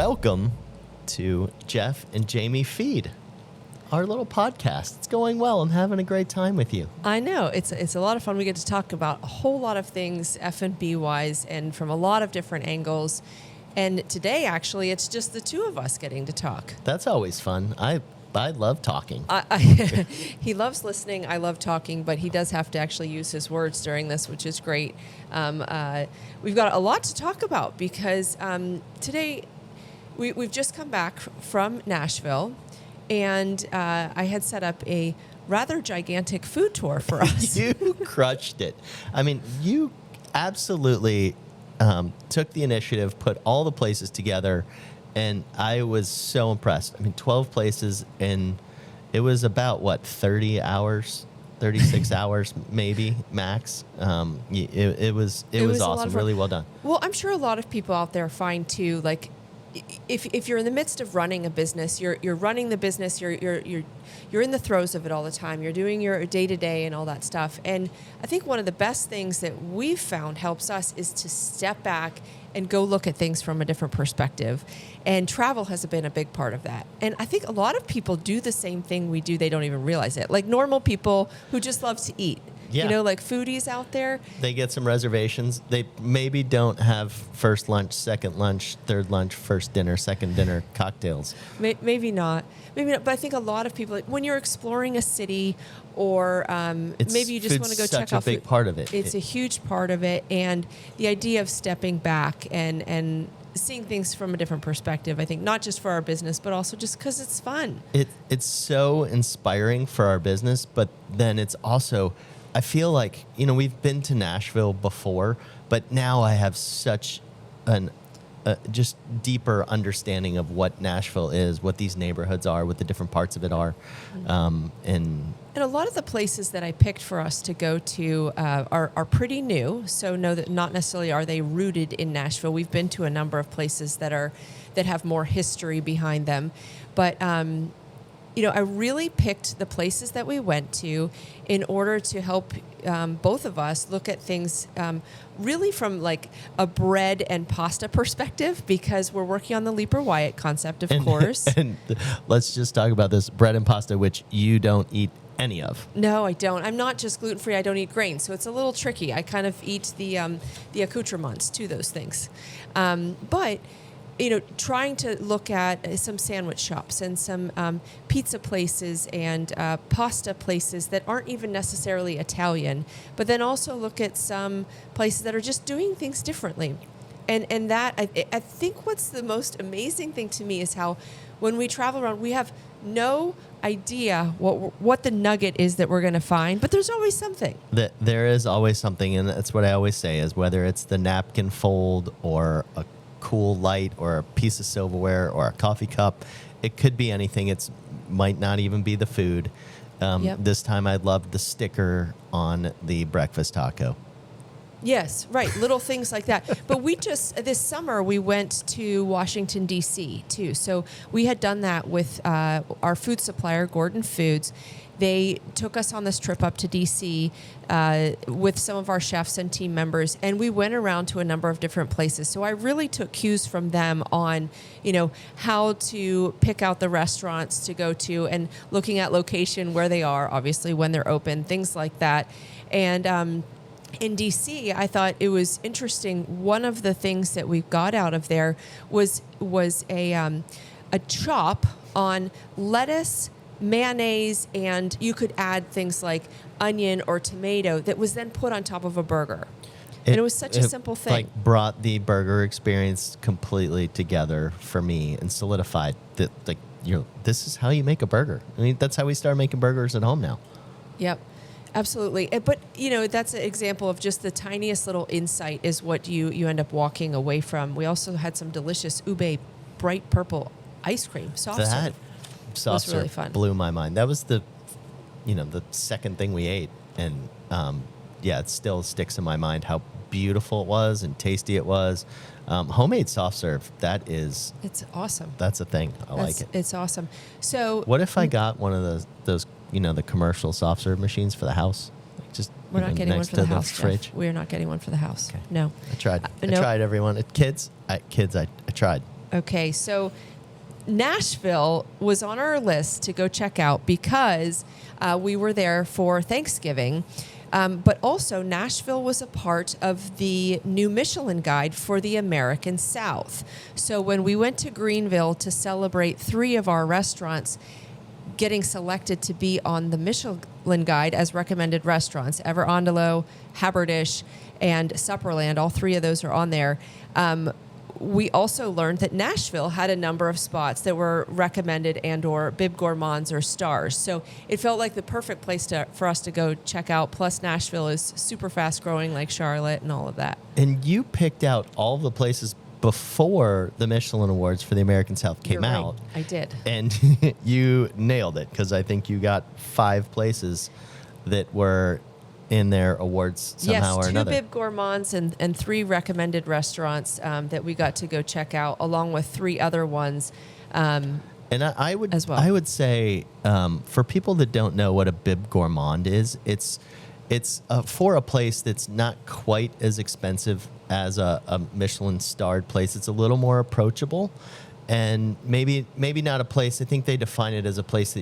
welcome to Jeff and Jamie Feed, our little podcast. It's going well. I'm having a great time with you. I know. It's a lot of fun. We get to talk about a whole lot of things F&B wise and from a lot of different angles. And today, actually, it's just the two of us getting to talk. That's always fun. I love talking. He loves listening. I love talking, but he does have to actually use his words during this, which is great. We've got a lot to talk about because today we've just come back from Nashville, and I had set up a rather gigantic food tour for us. You crushed it. I mean, you absolutely took the initiative, put all the places together, and I was so impressed. I mean, 12 places, and it was about, 30 hours, 36 hours maybe, max. It was awesome, really well done. Well, I'm sure a lot of people out there find, too, like, if you're in the midst of running a business, you're running the business, you're in the throes of it all the time. You're doing your day-to-day and all that stuff. And I think one of the best things that we've found helps us is to step back and go look at things from a different perspective. And travel has been a big part of that. And I think a lot of people do the same thing we do. They don't even realize it. Like normal people who just love to eat. Yeah. You know, like foodies out there. They get some reservations. They maybe don't have first lunch, second lunch, third lunch, first dinner, second dinner cocktails. Maybe not. But I think a lot of people, when you're exploring a city or maybe you just want to go check out. It's such a big part of it. It's a huge part of it. And the idea of stepping back and seeing things from a different perspective, I think, not just for our business, but also just because it's fun. It's so inspiring for our business, but then it's also, I feel like, we've been to Nashville before, but now I have such an just deeper understanding of what Nashville is, what these neighborhoods are, what the different parts of it are. And a lot of the places that I picked for us to go to are pretty new. So know that not necessarily are they rooted in Nashville. We've been to a number of places that have more history behind them. But I really picked the places that we went to in order to help both of us look at things really from like a bread and pasta perspective, because we're working on the Leaper Wyatt concept, of course. And let's just talk about this bread and pasta, which you don't eat any of. No, I don't. I'm not just gluten-free. I don't eat grains, so it's a little tricky. I kind of eat the accoutrements to those things. But trying to look at some sandwich shops and some pizza places and pasta places that aren't even necessarily Italian, but then also look at some places that are just doing things differently. And that, I think what's the most amazing thing to me is how when we travel around, we have no idea what the nugget is that we're going to find, but there's always something. There is always something, and that's what I always say, is whether it's the napkin fold or a cool light or a piece of silverware or a coffee cup, it could be anything. It might not even be the food. Yep. This time I loved the sticker on the breakfast taco. Yes, right. Little things like that. But this summer, we went to Washington, D.C., too. So we had done that with our food supplier, Gordon Foods. They took us on this trip up to D.C. With some of our chefs and team members, and we went around to a number of different places. So I really took cues from them on, how to pick out the restaurants to go to and looking at location, where they are, obviously, when they're open, things like that. And in D.C., I thought it was interesting. One of the things that we got out of there was a chop on lettuce, mayonnaise, and you could add things like onion or tomato that was then put on top of a burger. And it was such a simple thing. Like brought the burger experience completely together for me and solidified that this is how you make a burger. I mean, that's how we start making burgers at home now. Yep. Absolutely. But, that's an example of just the tiniest little insight is what you end up walking away from. We also had some delicious ube bright purple ice cream, soft serve. Soft serve really fun. Blew my mind. That was the second thing we ate. And, it still sticks in my mind how beautiful it was and tasty it was. Homemade soft serve, it's awesome. That's a thing. I like it. It's awesome. So what if I got one of those the commercial soft serve machines for the house? We're not getting one for the house, fridge. Jeff. We're not getting one for the house. Okay. No. I tried. I tried, everyone. Kids, I tried. Okay, so Nashville was on our list to go check out because we were there for Thanksgiving. But also, Nashville was a part of the new Michelin guide for the American South. So when we went to Greenville to celebrate 3 of our restaurants getting selected to be on the Michelin guide as recommended restaurants, Ever Andalo, Haberdish, and Supperland, all 3 of those are on there. We also learned that Nashville had a number of spots that were recommended and or Bib Gourmands or stars. So it felt like the perfect place for us to go check out. Plus Nashville is super fast growing like Charlotte and all of that. And you picked out all the places before the Michelin Awards for the American South came You're right. out. I did. And you nailed it because I think you got 5 places that were in their awards somehow or another. Yes, 2 Bib Gourmands and 3 recommended restaurants that we got to go check out, along with 3 other ones. And I would as well. I would say for people that don't know what a Bib Gourmand is, it's for a place that's not quite as expensive as a Michelin starred place. It's a little more approachable, and maybe not a place. I think they define it as a place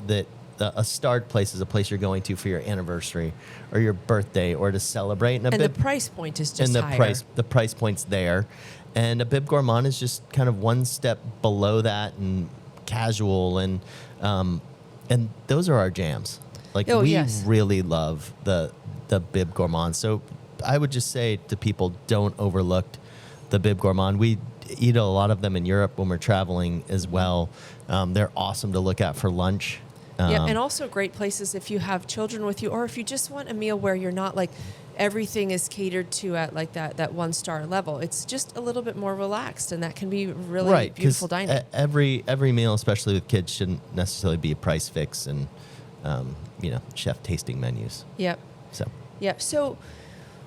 that a starred place is a place you're going to for your anniversary or your birthday or to celebrate. And the price point is just higher. The price point's there. And a Bib Gourmand is just kind of one step below that and casual. And those are our jams. Like we really love the Bib Gourmand. So I would just say to people, don't overlook the Bib Gourmand. We eat a lot of them in Europe when we're traveling as well. They're awesome to look at for lunch. And also great places if you have children with you, or if you just want a meal where you're not like everything is catered to at like that 1-star level. It's just a little bit more relaxed, and that can be really beautiful dining. Every meal, especially with kids, shouldn't necessarily be a price fix and chef tasting menus. Yep. So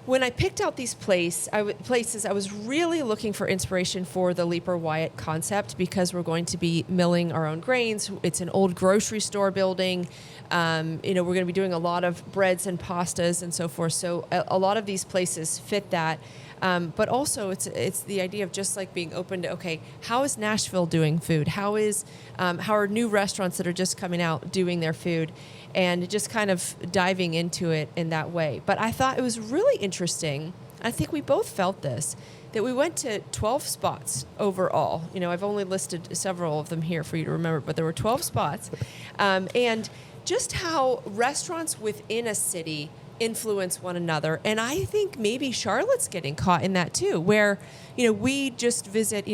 when I picked out these places, I was really looking for inspiration for the Leaper Wyatt concept because we're going to be milling our own grains. It's an old grocery store building. We're going to be doing a lot of breads and pastas and so forth. So a lot of these places fit that. But also it's the idea of just like being open to, okay, how is Nashville doing food? How are new restaurants that are just coming out doing their food? And just kind of diving into it in that way. But I thought it was really interesting. I think we both felt this, that we went to 12 spots overall. I've only listed several of them here for you to remember, but there were 12 spots. And just how restaurants within a city influence one another. And I think maybe Charlotte's getting caught in that too, where, we just visit,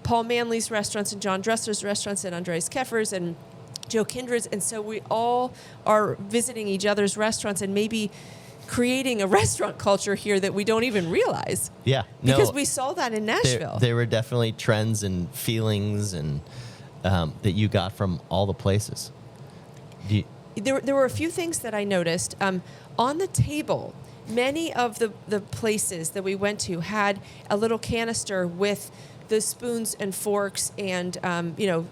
Paul Manley's restaurants and John Dressler's restaurants and Andreas Keffer's and Joe Kindred's. And so we all are visiting each other's restaurants and maybe creating a restaurant culture here that we don't even realize. Yeah. Because we saw that in Nashville. There were definitely trends and feelings and that you got from all the places. There were a few things that I noticed. On the table, many of the places that we went to had a little canister with the spoons and forks, and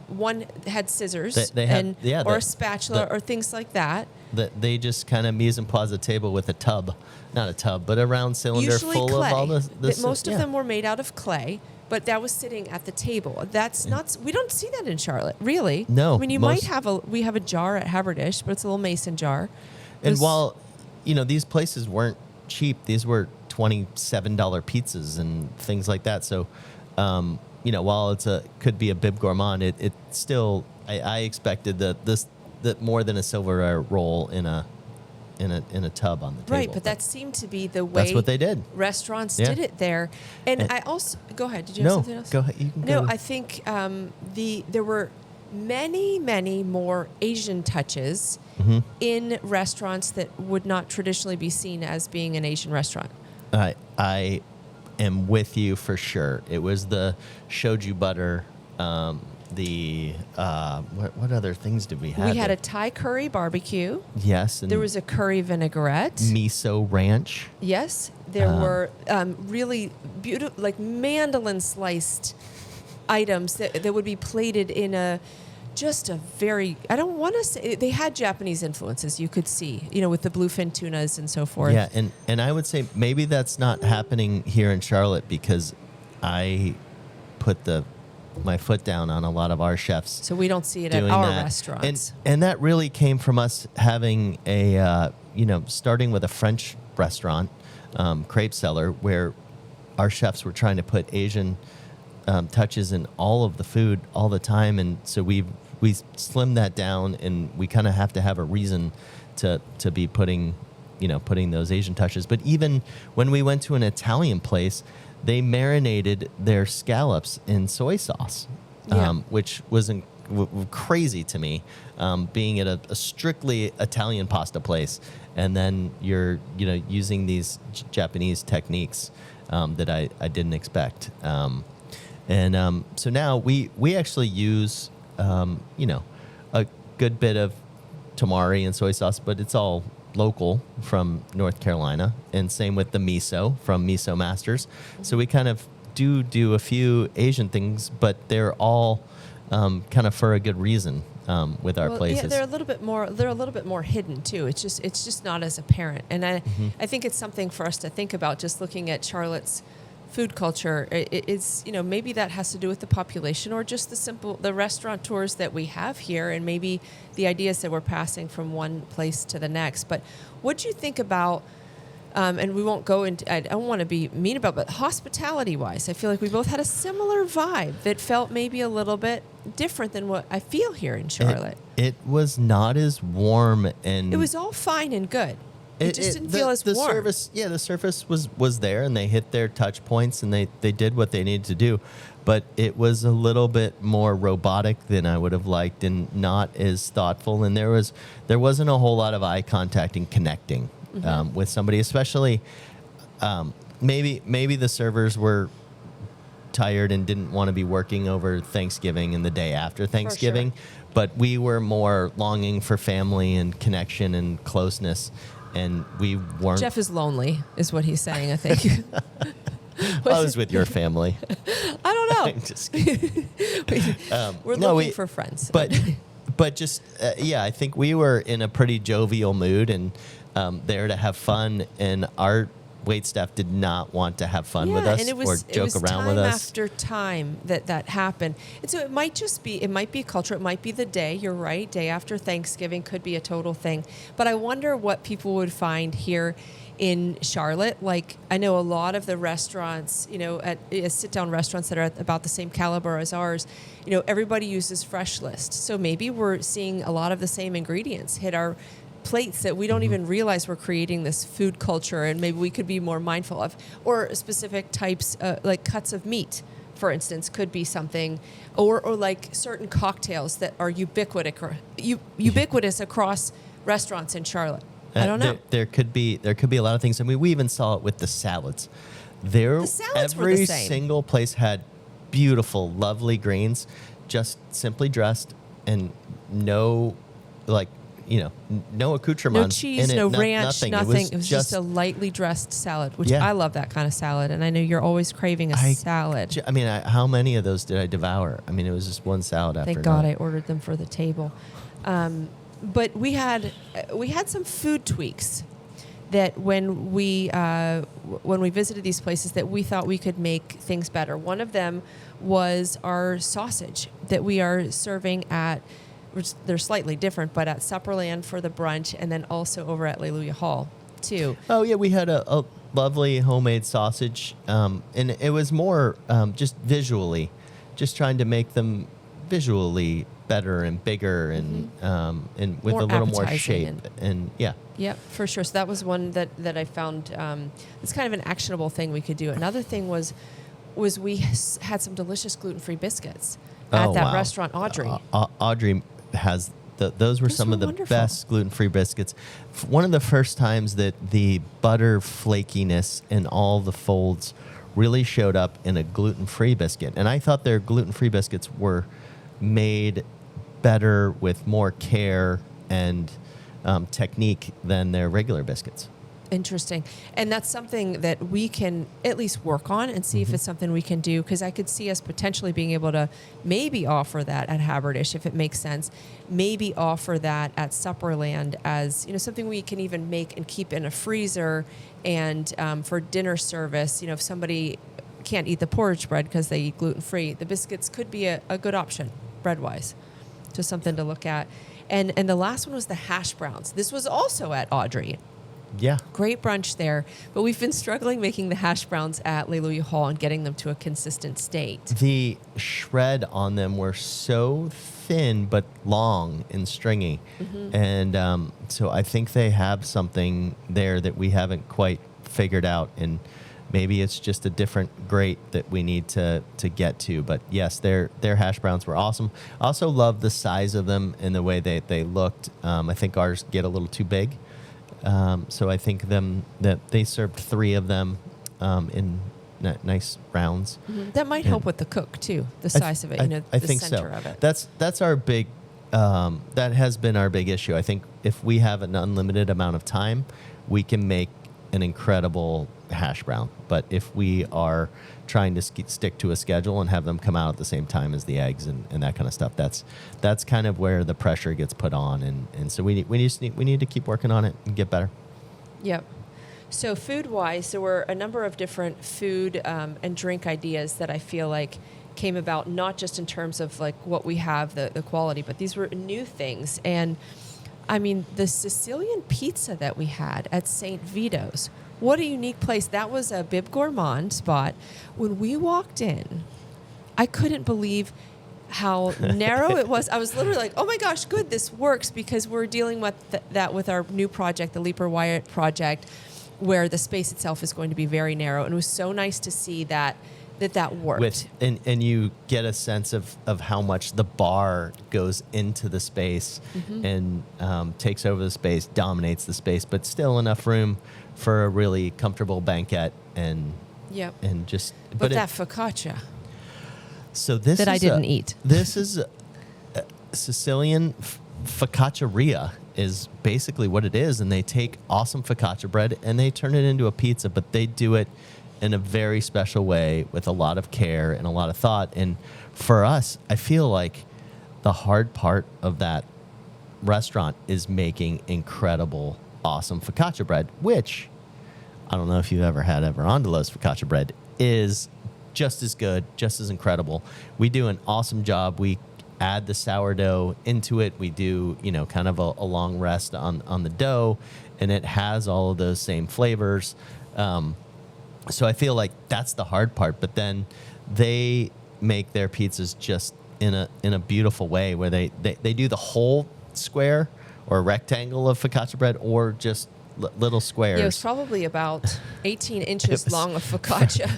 one had scissors or a spatula or things like that. They just kind of mise en place a table with a tub, not a tub, but a round cylinder usually full clay. of all the most of them were made out of clay, but that was sitting at the table. That's not. We don't see that in Charlotte, really. No, I mean we have a jar at Haberdish, but it's a little mason jar. And while these places weren't cheap, these were $27 pizzas and things like that. So. While could be a Bib Gourmand, it still I expected that more than a silverware roll in a tub on the table. Right, but that seemed to be the way that's what they did. Restaurants did it there. And I also go ahead. Did you have something else? Go ahead. You can go. No, I think there were many more Asian touches in restaurants that would not traditionally be seen as being an Asian restaurant. I am with you for sure. It was the shoju butter. What other things did we have? We had a Thai curry barbecue. Yes. And there was a curry vinaigrette. Miso ranch. Yes. There were really beautiful, like mandolin sliced items that would be plated in just a very, I don't want to say, they had Japanese influences, you could see, with the bluefin tunas and so forth. Yeah, and I would say maybe that's not happening here in Charlotte because I put the my foot down on a lot of our chefs. So we don't see it at doing our that. restaurants. And that really came from us having a, starting with a French restaurant, Crepe Cellar, where our chefs were trying to put Asian touches in all of the food all the time. And so we slimmed that down, and we kind of have to have a reason to be putting those Asian touches. But even when we went to an Italian place, they marinated their scallops in soy sauce, which was crazy to me, being at a strictly Italian pasta place. And then you're, using these Japanese techniques that I didn't expect. So now we actually use, a good bit of tamari and soy sauce, but it's all local from North Carolina, and same with the miso from Miso Masters. So we kind of do a few Asian things, but they're all kind of for a good reason with our places. Yeah, they're a little bit more hidden too. It's just not as apparent. And I think it's something for us to think about, just looking at Charlotte's food culture. It's maybe that has to do with the population, or just the restaurateurs that we have here, and maybe the ideas that we're passing from one place to the next. But what do you think about, and we won't go into, I don't want to be mean about, but hospitality wise, I feel like we both had a similar vibe that felt maybe a little bit different than what I feel here in Charlotte. It was not as warm, and it was all fine and good. It just didn't feel as warm. The surface was there, and they hit their touch points, and they did what they needed to do. But it was a little bit more robotic than I would have liked, and not as thoughtful. And there wasn't a whole lot of eye contact and connecting with somebody, especially maybe the servers were tired and didn't want to be working over Thanksgiving and the day after Thanksgiving. For sure. But we were more longing for family and connection and closeness. And we weren't. Jeff is lonely, is what he's saying, I think. I was with your family. I don't know. I'm just kidding. We're looking for friends. But just, I think we were in a pretty jovial mood, and there to have fun. And our waitstaff did not want to have fun with us, and or joke around with us. Time after time that happened. And so it might be culture. It might be the day. You're right. Day after Thanksgiving could be a total thing. But I wonder what people would find here in Charlotte. Like, I know a lot of the restaurants, at sit-down restaurants that are at about the same caliber as ours, everybody uses Fresh List. So maybe we're seeing a lot of the same ingredients hit our plates that we don't even realize we're creating this food culture, and maybe we could be more mindful of. Or specific types, like cuts of meat, for instance, could be something, or like certain cocktails that are ubiquitous across restaurants in Charlotte. I don't know. There could be a lot of things. I mean, we even saw it with the salads. The salads were the same. Every single place had beautiful, lovely greens, just simply dressed, and no accoutrements. No cheese, in it, no ranch, nothing. It was just a lightly dressed salad, which I love that kind of salad. And I know you're always craving a salad. I mean, how many of those did I devour? I mean, it was just one salad after Thank God I ordered them for the table. But we had some food tweaks that when we visited these places that we thought we could make things better. One of them was our sausage that we are serving at, which they're slightly different, but at Supperland for the brunch, and then also over at Alleluia Hall too. Oh yeah, we had a lovely homemade sausage, and it was more just visually, just trying to make them visually better and bigger, and with More a little more appetizing shape, and yeah. Yeah, for sure. So that was one that I found. It's kind of an actionable thing we could do. Another thing was we had some delicious gluten-free biscuits at that restaurant, Audrey. Audrey has those were some of the wonderful. best gluten-free biscuits. One of the first times that the butter flakiness and all the folds really showed up in a gluten-free biscuit. And I thought their gluten-free biscuits were made better with more care and technique than their regular biscuits. Interesting. And that's something that we can at least work on and see if it's something we can do, because I could see us potentially being able to maybe offer that at Haberdish if it makes sense, maybe offer that at Supperland as something we can even make and keep in a freezer, and for dinner service, if somebody can't eat the porridge bread because they eat gluten-free, the biscuits could be a good option bread-wise. Just something to look at. And the last one was the hash browns. This was also at Audrey. Yeah. Great brunch there, but we've been struggling making the hash browns at Leluya Hall and getting them to a consistent state. The shred on them were so thin but long and stringy. And so I think they have something there that we haven't quite figured out. And maybe it's just a different grate that we need to get to. But yes, their hash browns were awesome. I also love the size of them and the way they looked. I think ours get a little too big. So I think that they served 3 of them in nice rounds. That might help with the cook too, the size of it, I the think center so. of it. That's our big, that has been our big issue. I think if we have an unlimited amount of time, we can make an incredible hash brown. But if we are trying to stick to a schedule and have them come out at the same time as the eggs and that kind of stuff, that's kind of where the pressure gets put on. And so we need to keep working on it and get better. Yep. So food-wise, there were a number of different food and drink ideas that I feel like came about, not just in terms of like what we have, the quality, but these were new things. And I mean, the Sicilian pizza that we had at St. Vito's, what a unique place. That was a Bib Gourmand spot. When we walked in, I couldn't believe how narrow it was. I was literally like, oh my gosh, good, this works, because we're dealing with that with our new project, the Leaper Wyatt project, where the space itself is going to be very narrow. And it was so nice to see that worked. And you get a sense of how much the bar goes into the space and takes over the space, dominates the space, but still enough room for a really comfortable banquet and just. But that focaccia. So this I didn't eat. This is Sicilian focacceria is basically what it is, and they take awesome focaccia bread and they turn it into a pizza, but they do it in a very special way with a lot of care and a lot of thought. And for us, I feel like the hard part of that restaurant is making incredible, awesome focaccia bread, which I don't know if you've ever had Everandolo's focaccia bread, is just as good, just as incredible. We do an awesome job. We add the sourdough into it. We do, kind of a long rest on the dough, and it has all of those same flavors. So I feel like that's the hard part, but then they make their pizzas just in a beautiful way where they do the whole square or rectangle of focaccia bread, or just little squares. Yeah, it was probably about 18 inches long of focaccia.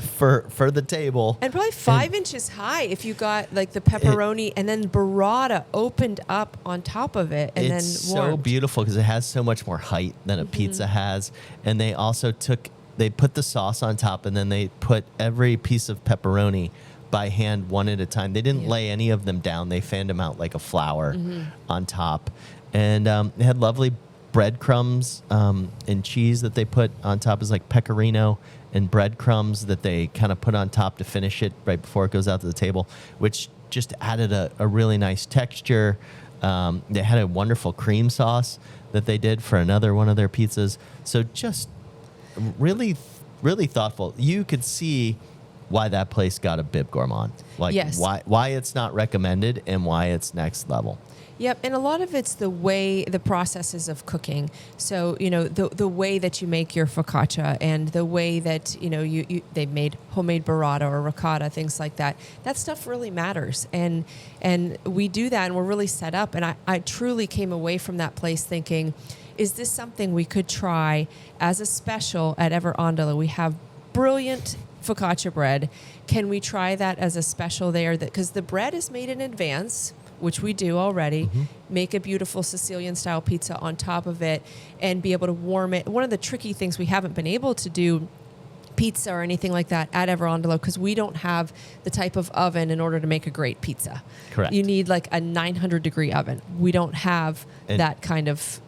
for the table. And probably 5 inches high if you got like the pepperoni and then burrata opened up on top of it and it's then warmed. so beautiful because it has so much more height than a pizza has. And they also they put the sauce on top, and then they put every piece of pepperoni by hand, one at a time. They didn't lay any of them down. They fanned them out like a flower on top. And they had lovely breadcrumbs and cheese that they put on top, is like pecorino and breadcrumbs that they kind of put on top to finish it right before it goes out to the table, which just added a really nice texture. They had a wonderful cream sauce that they did for another one of their pizzas. So just really, really thoughtful. You could see why that place got a Bib Gourmand. Like why it's not recommended and why it's next level. Yep, and a lot of it's the processes of cooking. So, the way that you make your focaccia and the way that, they made homemade burrata or ricotta, things like that. That stuff really matters. And we do that, and we're really set up. And I truly came away from that place thinking, is this something we could try as a special at Everandolo? We have brilliant focaccia bread. Can we try that as a special there? Because the bread is made in advance, which we do already, make a beautiful Sicilian-style pizza on top of it and be able to warm it. One of the tricky things, we haven't been able to do pizza or anything like that at Everandolo because we don't have the type of oven in order to make a great pizza. Correct. You need like a 900-degree oven. We don't have that kind of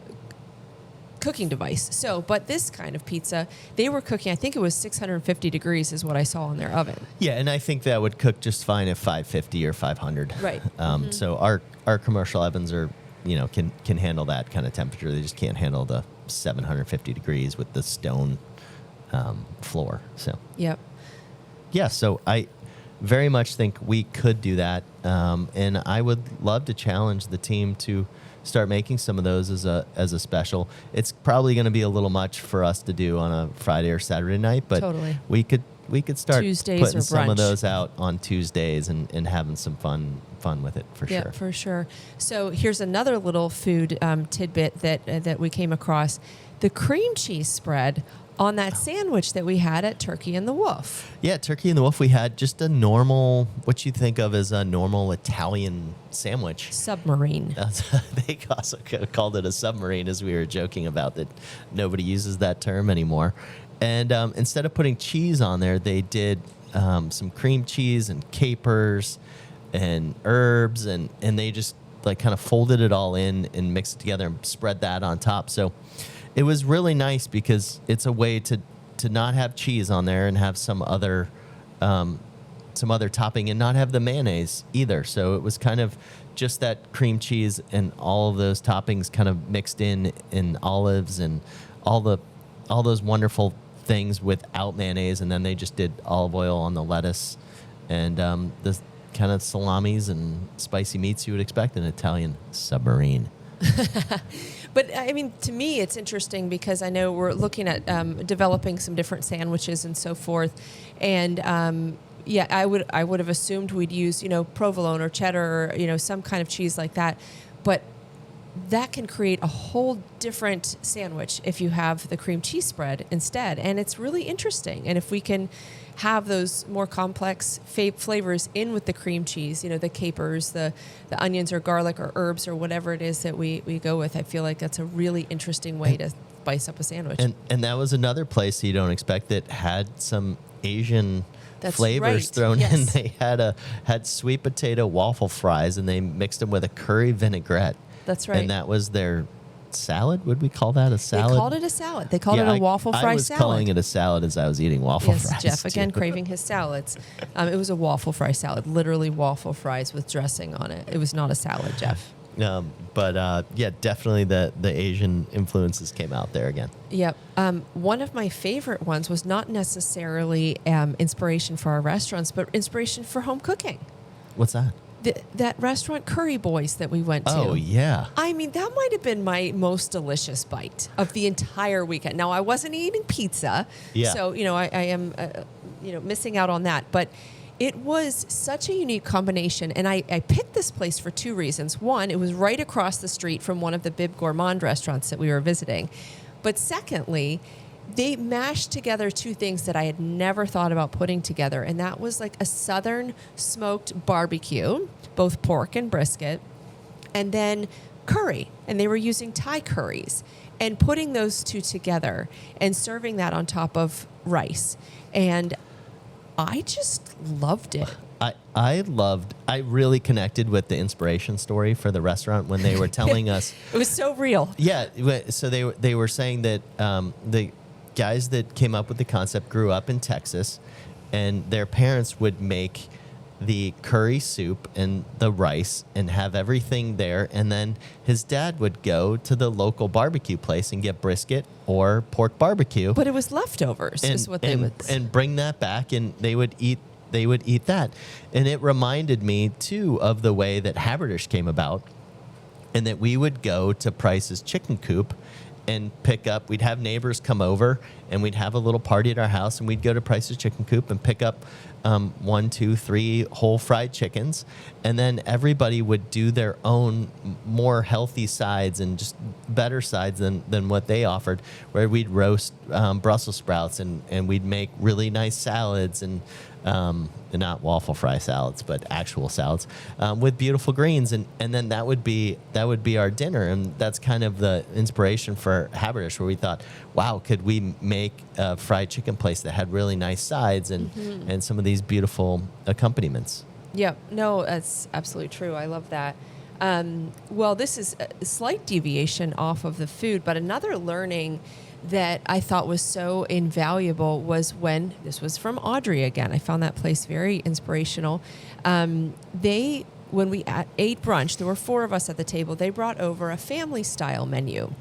cooking device. So, but this kind of pizza, they were cooking, I think it was 650 degrees is what I saw in their oven. Yeah, and I think that would cook just fine at 550 or 500. Right. So our commercial ovens are, can handle that kind of temperature. They just can't handle the 750 degrees with the stone floor. So. Yep. yeah, so I very much think we could do that, and I would love to challenge the team to start making some of those as a special. It's probably going to be a little much for us to do on a Friday or Saturday night, but Totally. we could start Tuesdays putting or some of brunch. those out on Tuesdays and having some fun with it for Yeah, sure. for sure. So here's another little food tidbit that we came across: the cream cheese spread on that sandwich that we had at Turkey and the Wolf. Yeah, Turkey and the Wolf, we had just a normal, what you think of as a normal Italian sandwich. Submarine. They also called it a submarine, as we were joking about that nobody uses that term anymore. And instead of putting cheese on there, they did some cream cheese and capers and herbs, and they just like kind of folded it all in and mixed it together and spread that on top. So it was really nice because it's a way to not have cheese on there and have some other topping and not have the mayonnaise either. So it was kind of just that cream cheese and all of those toppings kind of mixed in olives and all those wonderful things without mayonnaise. And then they just did olive oil on the lettuce and the kind of salamis and spicy meats you would expect in an Italian submarine. But I mean, to me, it's interesting because I know we're looking at developing some different sandwiches and so forth. And yeah, I would have assumed we'd use, provolone or cheddar or, some kind of cheese like that. But that can create a whole different sandwich if you have the cream cheese spread instead. And it's really interesting. And if we can have those more complex flavors in with the cream cheese, the capers, the onions or garlic or herbs or whatever it is that we go with, I feel like that's a really interesting way to spice up a sandwich. And that was another place you don't expect that had some Asian flavors right. thrown Yes. in. They had sweet potato waffle fries, and they mixed them with a curry vinaigrette. That's right. And that was their salad. Would we call that a salad? They called it a salad. They called it a waffle fry I was salad. calling it a salad as I was eating waffle Yes, fries. Jeff, again, too. craving his salads. It was a waffle fry salad, literally waffle fries with dressing on it. It was not a salad, Jeff. But yeah, definitely the Asian influences came out there again. Yep. One of my favorite ones was not necessarily inspiration for our restaurants, but inspiration for home cooking. What's that? That restaurant Curry Boys that we went to. Oh, yeah. I mean, that might have been my most delicious bite of the entire weekend. Now, I wasn't eating pizza, Yeah. so, I am, missing out on that. But it was such a unique combination. And I picked this place for two reasons. One, it was right across the street from one of the Bib Gourmand restaurants that we were visiting. But secondly, they mashed together two things that I had never thought about putting together. And that was like a southern smoked barbecue, both pork and brisket, and then curry. And they were using Thai curries and putting those two together and serving that on top of rice. And I just loved it. I really connected with the inspiration story for the restaurant when they were telling us. It was so real. Yeah. So they were saying that the guys that came up with the concept grew up in Texas, and their parents would make the curry soup and the rice and have everything there. And then his dad would go to the local barbecue place and get brisket or pork barbecue. But it was leftovers, is what they would. And bring that back, and they would eat that. And it reminded me too of the way that Haberdish came about, and that we would go to Price's Chicken Coop and pick up. We'd have neighbors come over, and we'd have a little party at our house, and we'd go to Price's Chicken Coop and pick up 1, 2, 3 whole fried chickens, and then everybody would do their own more healthy sides and just better sides than what they offered, where we'd roast Brussels sprouts and we'd make really nice salads and not waffle fry salads, but actual salads with beautiful greens, and then that would be our dinner. And that's kind of the inspiration for Haberdish, where we thought, wow, could we make a fried chicken place that had really nice sides and some of these beautiful accompaniments. Yep. No, that's absolutely true. I love that. Well, this is a slight deviation off of the food, but another learning that I thought was so invaluable was when, this was from Audrey again, I found that place very inspirational. When we ate brunch, there were 4 of us at the table, they brought over a family style menu.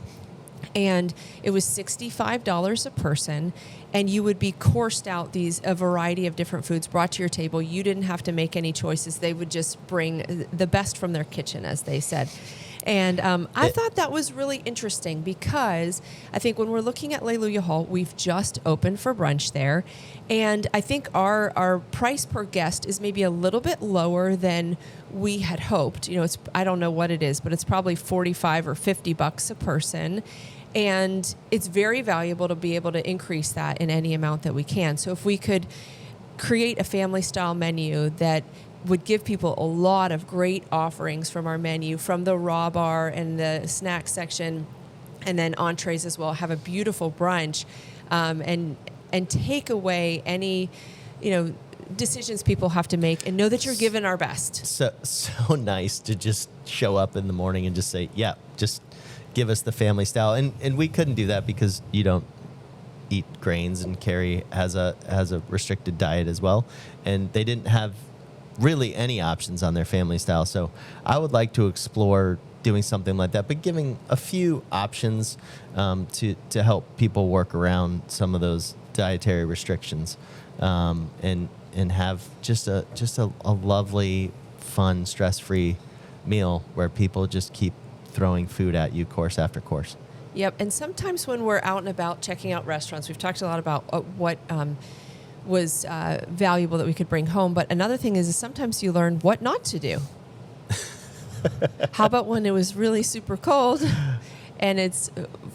And it was $65 a person, and you would be coursed out a variety of different foods brought to your table. You didn't have to make any choices. They would just bring the best from their kitchen, as they said. And I thought that was really interesting because I think when we're looking at Alleluia Hall, we've just opened for brunch there. And I think our price per guest is maybe a little bit lower than we had hoped. I don't know what it is, but it's probably $45 or $50 a person. And it's very valuable to be able to increase that in any amount that we can. So if we could create a family style menu that would give people a lot of great offerings from our menu, from the raw bar and the snack section, and then entrees as well, have a beautiful brunch, and take away any, decisions people have to make, and know that you're given our best. So nice to just show up in the morning and just say, yeah, just give us the family style. And we couldn't do that because you don't eat grains, and Carrie has a restricted diet as well. And they didn't have really any options on their family style. So I would like to explore doing something like that, but giving a few options to help people work around some of those dietary restrictions, and have just a lovely, fun, stress-free meal where people just keep throwing food at you course after course. Yep. And sometimes when we're out and about checking out restaurants, we've talked a lot about what was valuable that we could bring home. But another thing is sometimes you learn what not to do. How about when it was really super cold and it's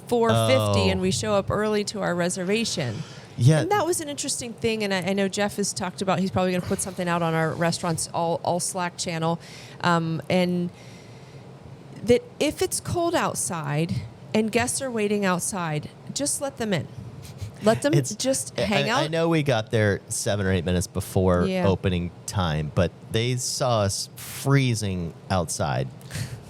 4:50 and we show up early to our reservation? Yeah. And that was an interesting thing. And I know Jeff has talked about, he's probably going to put something out on our restaurant's all Slack channel. And that if it's cold outside and guests are waiting outside, just let them in. Let them just hang out. I know we got there 7 or 8 minutes before opening time, but they saw us freezing outside,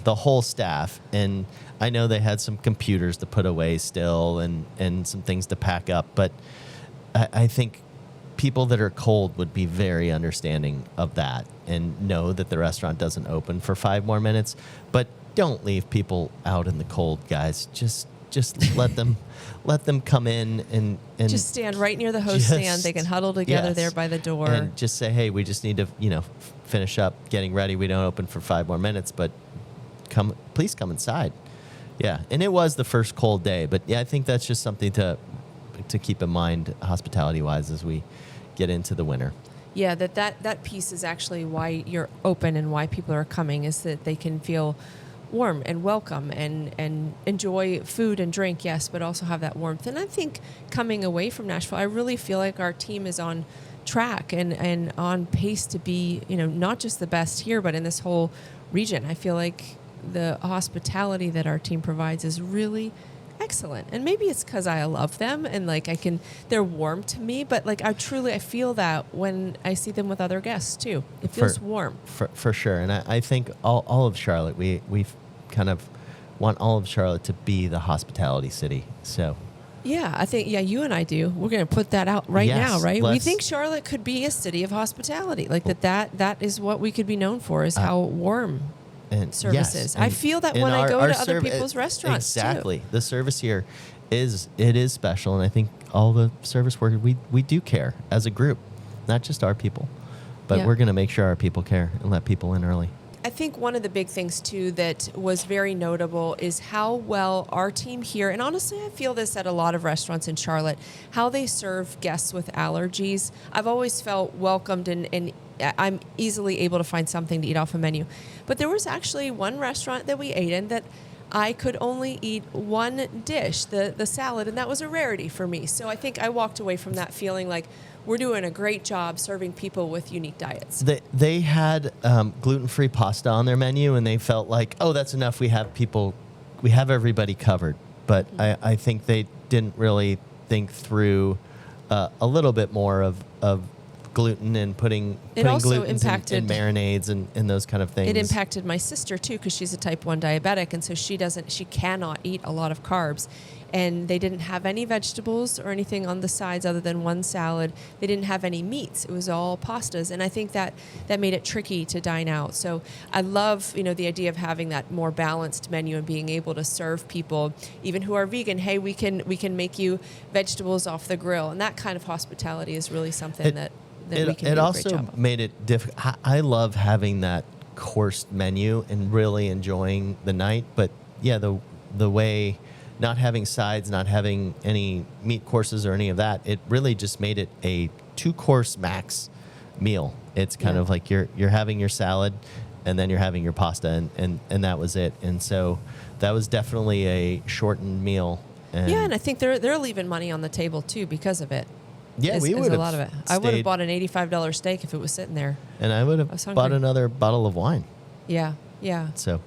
the whole staff. And I know they had some computers to put away still and some things to pack up. But I think people that are cold would be very understanding of that and know that the restaurant doesn't open for 5 more minutes. But don't leave people out in the cold, guys. Just let them come in and just stand right near the host stand. They can huddle together there by the door and just say, hey, we just need to finish up getting ready. We don't open for 5 more minutes, but please come inside. Yeah. And it was the first cold day, but yeah, I think that's just something to keep in mind hospitality wise as we get into the winter. Yeah, that piece is actually why you're open and why people are coming, is that they can feel warm and welcome and enjoy food and drink, yes, but also have that warmth. And I think coming away from Nashville, I really feel like our team is on track and on pace to be, not just the best here, but in this whole region. I feel like the hospitality that our team provides is really excellent. And maybe it's because I love them and they're warm to me, but I feel that when I see them with other guests too. It feels warm. For sure. And I think all of Charlotte, we kind of want all of Charlotte to be the hospitality city. So yeah, I think, you and I do. We're going to put that out right now, right? We think Charlotte could be a city of hospitality. That is what we could be known for, is how warm and services. I feel that when I go to other people's restaurants exactly. too. The service here is special, and I think all the service workers, we do care as a group, not just our people, but we're going to make sure our people care and let people in early. I think one of the big things too that was very notable is how well our team here, and honestly I feel this at a lot of restaurants in Charlotte, how they serve guests with allergies. I've always felt welcomed and I'm easily able to find something to eat off a menu. But there was actually one restaurant that we ate in that I could only eat one dish, the salad, and that was a rarity for me. So I think I walked away from that feeling like we're doing a great job serving people with unique diets. They had gluten-free pasta on their menu, and they felt like, oh, that's enough. We have everybody covered. But I think they didn't really think through a little bit more of gluten and putting also glutens in marinades and those kind of things. It impacted my sister too, because she's a type 1 diabetic, and so she cannot eat a lot of carbs. And they didn't have any vegetables or anything on the sides other than one salad. They didn't have any meats. It was all pastas. And I think that made it tricky to dine out. So I love, the idea of having that more balanced menu and being able to serve people, even who are vegan, hey, we can make you vegetables off the grill. And that kind of hospitality is really something that we can do a great job It also made it difficult. I love having that coursed menu and really enjoying the night. But yeah, the way, not having sides, not having any meat courses or any of that, it really just made it a 2-course max meal. It's kind of like you're having your salad and then you're having your pasta and that was it. And so that was definitely a shortened meal. And I think they're leaving money on the table too because of it. Yeah, we would have. A lot of it. I would have bought an $85 steak if it was sitting there. And I would have bought another bottle of wine. Yeah. So.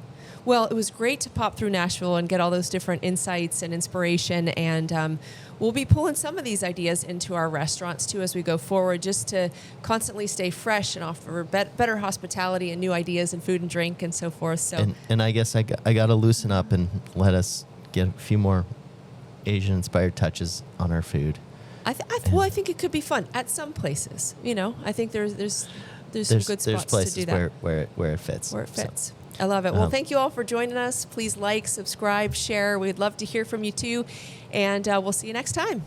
Well, it was great to pop through Nashville and get all those different insights and inspiration. And we'll be pulling some of these ideas into our restaurants, too, as we go forward, just to constantly stay fresh and offer better hospitality and new ideas in food and drink and so forth. So, and I guess I got to loosen up and let us get a few more Asian-inspired touches on our food. I think it could be fun at some places. I think there's some good spots there's places to do that. where it fits. Where it fits. So. I love it. Well, thank you all for joining us. Please like, subscribe, share. We'd love to hear from you too. And we'll see you next time.